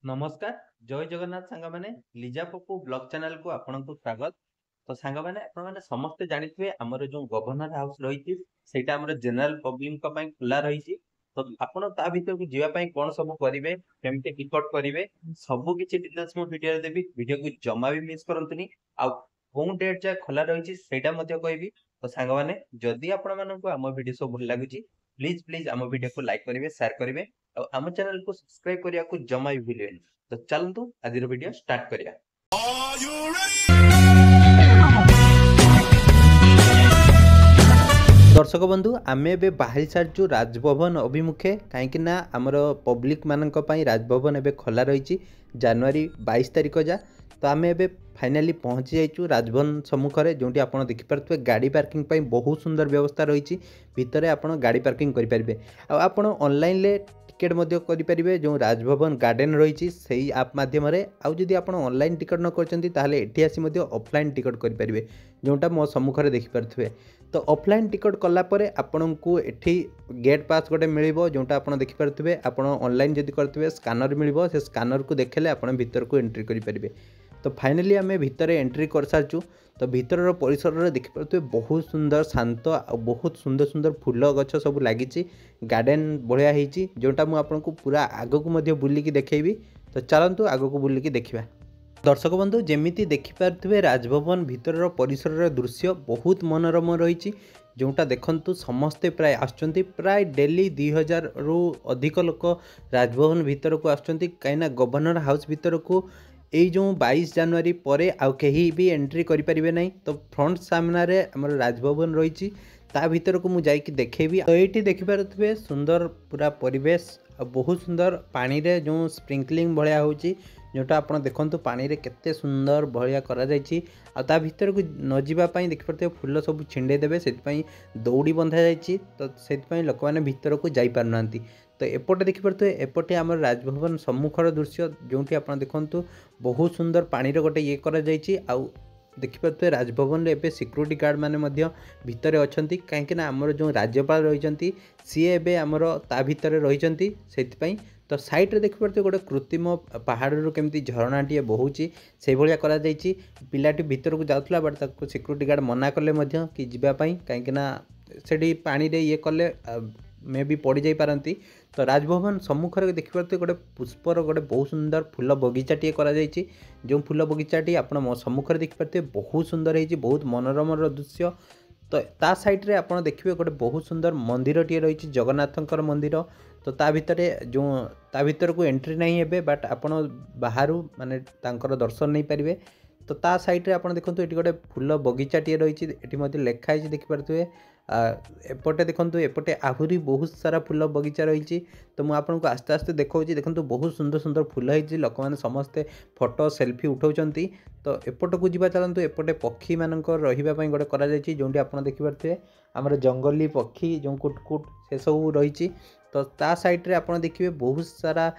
नमस्कार जय जगन्नाथ सांग मैंने लिजा पप्पू ब्लॉग चैनल को आपन को स्वागत। तो सांग मैंने आपण माने समस्त जानिथिबे हमर जो गवर्नर हाउस रहिछि सेटा हमर जनरल पब्लिक को पई खुला रहिछि। तो आपण ता भीतर को जीवा पई कोन सब करिवे केमते टिकट करिवे सब किछि डिटेल्स मो वीडियो रे देबी। वीडियो को जमा भी मिस करंतुनी आ कोन डेट जा खुला रहिछि सेटा मध्ये कहबी। तो सांग माने जदी आपण मानन को हम वीडियो सब भल लागुछि प्लीज प्लीज हम वीडियो को लाइक करिवे शेयर करिवे और हम चैनल को सब्सक्राइब करिया को जमा भी भूलिबेनी। तो चलतु आज वीडियो स्टार्ट करिया। दर्शक बंधु आमे बे बाहरी सार्चु राजभवन अभिमुखे कहीं ना आमर पब्लिक मानक पई राजभवन एबे खोला रही जनवरी 22 तारिख जा। तो आमे एबे फाइनाली पहुँची जाइचु राजभवन सम्मुखरे जोंटी आपण देखि परथुवे गाड़ी पार्किंग पई बहुत सुंदर व्यवस्था रही भितरे आपण गाड़ी पार्किंग करि परिबे। आ आपण ऑनलाइन ले टिकेट मध्य करि परिबे जो राजभवन गार्डन रही सही आप माध्यम आउ जदि आपण ऑनलाइन टिकट न करचंती ताहले एठी आसी मध्य ऑफलाइन टिकट करि परिबे जोंटा मो सम्मुखरे देखि परथुवे। तो ऑफलाइन टिकट कला परे आपण को एठी गेट पास गोटे मिलिबो जोंटा आपण देखि परथुवे। आपण ऑनलाइन जदि करथुवे स्कैनर मिलिबो से स्कैनर को देखले आपण भीतर को एंट्री करि परिबे। तो फाइनली आमे भितर एंट्री कर सारचु। तो भीतर परिसर देखि परथुवे बहुत सुंदर शांत आ बहुत सुंदर सुंदर फूल गछ सब लागिछि गार्डन बढ़िया ହେଇछि जोंटा मु आपण को पूरा आगो को मध्य बुल्ली देखैबी। तो चलंतु आगो को बुल्ली देखिबा। दर्शक बंधु जेमिति देखिपारे राजभवन भितर परिसर दृश्य बहुत मनोरम रही जोटा देखंतु समस्ते प्राय आसुचंती प्राय डेली 2000 रु अधिक लोक राजभवन भितर को आसुचंती कहीं गवर्नर हाउस भितर को यही जो 22 जनवरी पर आउ कहीं भी एंट्री करि परिबे नहीं। तो फ्रंट सामना रे हमर राजभवन रही ता भीतर को मु जाइकी देखेबी। तो ये देखिपारे सुंदर पूरा परिवेश बहुत सुंदर पानी रे जो स्प्रिंकलिंग भलिया होची जोटा आपण देखंतु पानी रे केते सुंदर भलिया करा जायछि। आ ता भीतर को न जीवा पई देखि परते फूल सब छिंडे देबे सेति पई दौड़ी बंधा जायछि। तो सेति पई लोक माने भीतर को जाई पारनांती। तो एपटे देखि परते एपटे हमर राजभवन सम्मुखर दृश्य जोंटी आपण देखंतु बहुत सुंदर पानी रे गोटे ये करा जायछि। आ देखिपे राजभवन रे एबे सिक्यूरिटी गार्ड माने मध्य भितर अछंती कहीं ना आमर जो राज्यपाल रही सी एबे आमर ता भितर रही सेति। तो साइड रे देखि परते गोटे कृत्रिम पहाड़ रो केमती झरणाटीए बहुची से भलिया करा जायछि। पिलाटी भीतर को जाउथला बट ताको सिक्यूरिटी गार्ड मना करले मध्य कि जिबा पई कहीं ना सेठी पानी रे ये कले मे भी पड़ जाई पारंती। तो राजभवन सम्मुख रे देखि परते गोटे पुष्पर गोटे बहुत सुंदर फूल बगीचाटीए करा जायछि जो फूल बगीचाटी आपण सम्मुख रे देखि परते बहुत सुंदर होईछि बहुत मनोरम दृश्य। तो ता साइड रे आपण देखिबे गोटे बहुत सुंदर मंदिरटीए रही जगन्नाथंकर मंदिर। तो ता भीतर को एंट्री नहीं हेबे बट आपण बाहरु माने तांकर दर्शन नहीं पारिबे। तो ता साइड रे आपण देखंतु एटी गोटे फूल बगीचाटीए रही एटी मध्ये लेखा है देखि परथुवे। एपटे देखंतु एपटे आहुरी बहुत सारा फूल बगीचा रही। तो मु आपन को आस्ते आस्ते देखौछि देखंतु बहुत सुंदर सुंदर फूल है लोक मैंने समस्ते फोटो सेल्फी उठाउछंती। तो एपट को जीवा चलंतु एपटे पक्षी मानक रहिबा पई गोटे करा जायछि जोंटी आपण देखि परथुवे हमर जंगली पक्षी जो कुटकुट से सब रही। तो ता साइड रे आपण देखिबे बहुत सारा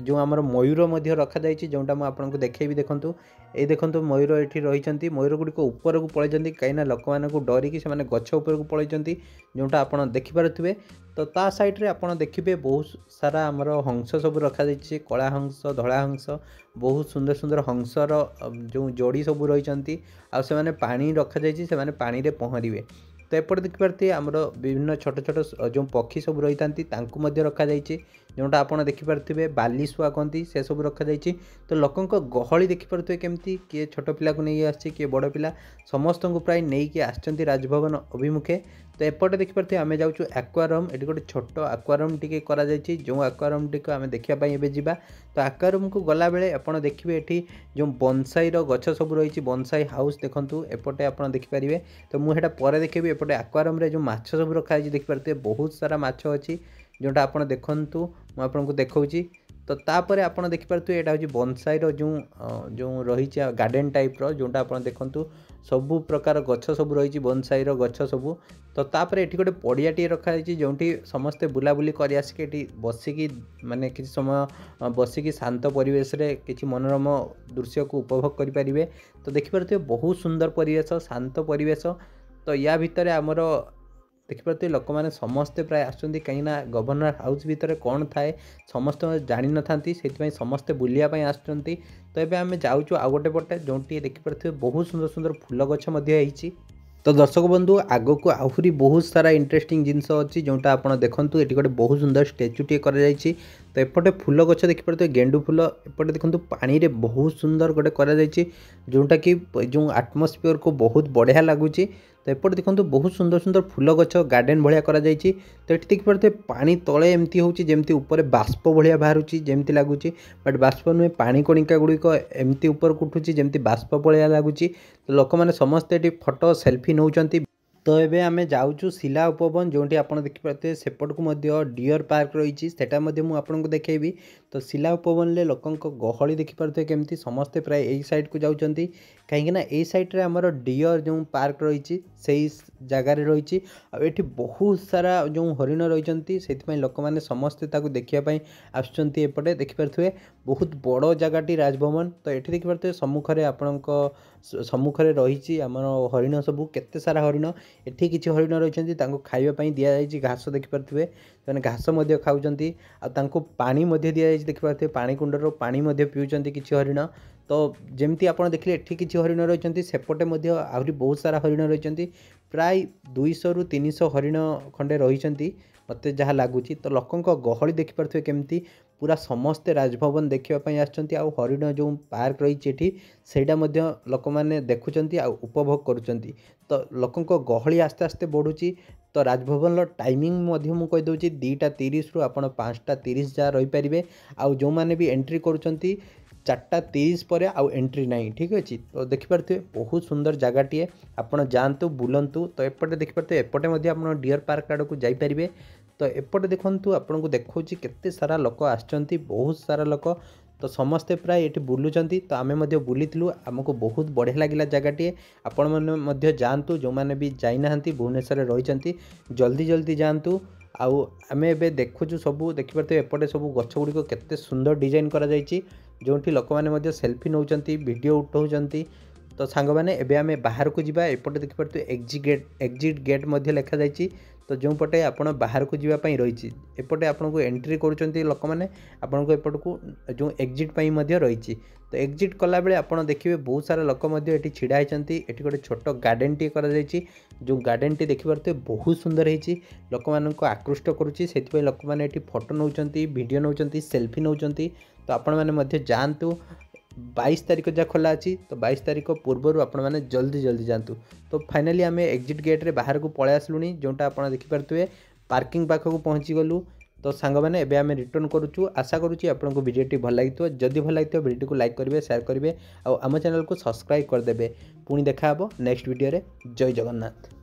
जो हमर मयूर मध्य रखा जायछि जोंटा मु आपन को देखेबी। देखंतु ए देखंतु मयूर एठी रहिचंती मयूर गुडी को ऊपर को पळैचंती कहिना लोक मानक डरी कि से माने गछ ऊपर को पळैचंती जोंटा आपण देखि पारुथुवे। तो ता साइड रे आपण देखिबे बहुत सारा हमर हंस सब रखा जायछि कला हंस धला हंस बहुत सुंदर सुंदर हंसर जो जोड़ी सब रहिचंती आ से माने पानी रखा जायछि से माने पानी रे पहरिबे। तो एपटे देखिपारे आमर विभिन्न छोट छोट जो पक्षी सब रही था रखा जाइए जोटा आपड़ देखिपारे बाली शुआ कहती से सब रखा जाइए। तो लोकों गहली देखिपारे केमती किए छोट पिला को नहीं आसी किए बड़ पिला समस्त को प्राय नहीं कि आसचंती राजभवन अभिमुखे। तो एपटे देखिपारे आम जाऊँ एक्वारियम ये गोटे छोट एक्वारियम टी करा जाइए जो एक्वारियम टी आम देखापी एवं जावा। तो एक्वारियम को गला बेले आपड़ देखिए ये जो बनसाई गछ सब रही बनसाई हाउस देखूँ एपटे आप देखिपारे। तो मुझे पर देखेबी एपटे एक्वारियम रे जो माछ सब रखाई देखिपारे बहुत सारा माछ अच्छी जोटा आप देखूँ मुझे आपको देखा। तो तापर आप देखिपारे यहाँ हूँ बनसाई जो रही गार्डन टाइप रो जोटा आप देखूँ सबु प्रकार गछ सब रही बनसाई गछ सबू। तो तापर ये गोटे पड़ियाटी रखाई जो समस्ते बुलाबुली कर आसिक बसिकी माने किसी समय बसिकी शांत परिवेश रे किसी मनोरम दृश्य को उपभोग करें। तो देखिपारे बहुत सुंदर परिवेश शांत परिवेश। तो या भितर आमर देखिपे लोक मैंने समस्ते प्राय आसुँच कहीं गवर्नर हाउस भितर कौन थाए समस्त जानी न था से समस्ते बुलायापी आसुँच। तो ये आम जाऊँ आउ गोटे पटे जो देखिपे बहुत सुंदर सुंदर फूल गई। तो दर्शक बंधु आग को आहरी बहुत सारा इंटरेस्टिंग जिनस अच्छी जोटा आप देखूँ ये गोटे बहुत सुंदर स्टेचू टे कर। तो एपटे फूल गछ देखिपे गेंडू फूल एपटे देखो पानी रे बहुत सुंदर गोटे कर जोटा कि जो आटमोस्फियर को बहुत बढ़िया लगुच। तो एपटे देखो बहुत सुंदर सुंदर फूल गछ गार्डन भाया कर। तो ये देखिपे पानी तले एमती होमती ऊपर बाष्प भाया बाहर जमी लगुच बट बाष्प नुहे पानी कणिका गुड़िक एमती ऊपर उठुची जमी बाष्प भाया लगुच। तो लोक मैंने समस्ते ये फोटो सेल्फी नौकरी। तो ये आम जाऊँ शिला उपवन जो आप देखिपे सेपट को डियर पार्क रही आपको देखी। तो शिला उपवन में लोक गहली देखिपे केमती समस्ते प्राय यही साइड को जाऊँच कहीं यही साइड्रे आमर डियर जो पार्क रही से जगार रही आठी बहुत सारा जो हरिण रही से लोक मैंने समस्ते देखापी आसपटे देखिपे बहुत बड़ जगटी राजभवन। तो ये देखिपे सम्मुखें आपण सम्मुखें रही आम हरिण सबू केते सारा हरिण एठी किसी हरिण रही खावाई दि जाए घास देखिपे से घास खाऊँ पानी दि जाए देखिपे पानी कुंडर पानी पीऊँ किसी हरिण। तो जमती आप देखिए एठी किसी हरिण रही सेपटे आहरी बहुत सारा हरिण रही प्राय 200 ରୁ 300 हरिण खंडे रही मत जहाँ लगुच। तो लोक गहली देखिपे केमती पूरा समस्ते राजभवन देखापी आउ हरिण जो पार्क रही सेटा लोक मैंने देखुं उपभोग करुँच। तो लोक गहली आस्ते आस्ते बढ़ुची। तो राजभवन टाइमिंग मुझे कहीदे 2:30 ରୁ आप 5:30 जहाँ रहीपर आउ जो मैंने भी एंट्री करुँच 4:30 पर आउ एंट्री नहीं ठीक अच्छे। तो देखिपे बहुत सुंदर जगहटे आपड़ जातु बुलतु। तो एपटे देखिपे एपटे आप डियर पार्क आड़ को जापरें। तो एपटे देखु आपको देखा केते सारा लोक आसचंती बहुत सारा लोक। तो समस्ते प्राय ये बुलूँ। तो आम बुलूँ आमको बहुत बढ़िया लगे जगहटे आपण मैंने जातु जो मैंने भी जाइना भुवनेश्वर रही जल्दी जल्दी जातु। आउ आम ए देखुचु सबू देखिपे एपटे सब गछ गुड़िक केते सुंदर डिजाइन करा जो लोक मैंने सेल्फी नौकरी वीडियो उठाऊँ। तो सांग मैंने एबे आम बाहर को जीवा एपटे देखिपे एग्जिट गेट लिखा जाइए। तो जो पटे आप बाहर को जीवाई रही एपटे आपको एंट्री करुँच लोक मैंने आपको एपट को जो एग्जिट रही। तो एग्जिट कला बेले आप देखिए बहुत सारा लोक ये छिड़ा होती ये गोटे छोट गार्डन टी कर जो गार्डन टी देखिपे बहुत सुंदर होती लोक मान आकृष्ट करुँची से लोक मैंने फोटो नौकरी वीडियो नौकरी सेल्फी नौकरी। तो आपण मैंने जातु 22 तारीख जहाँ खोला अच्छी। तो 22 तारीख पूर्वर आपण मैंने जल्दी जल्दी जातु। तो फाइनाली आम एग्जिट गेट्रे बाहर को पलि आसलुनी जोटा आप देखिपे पार्किंग पाखक पहुँची गलु। तो सांग मैंने एबे आम रिटर्न करुचु आशा करुँची आपको वीडियोटी भल लगी जदि भल लगी वीडियो को लाइक करेंगे शेयर करेंगे और आम चैनल को सब्सक्राइब करदे। पुणी देखा नेक्स्ट वीडियो रे। जय जगन्नाथ।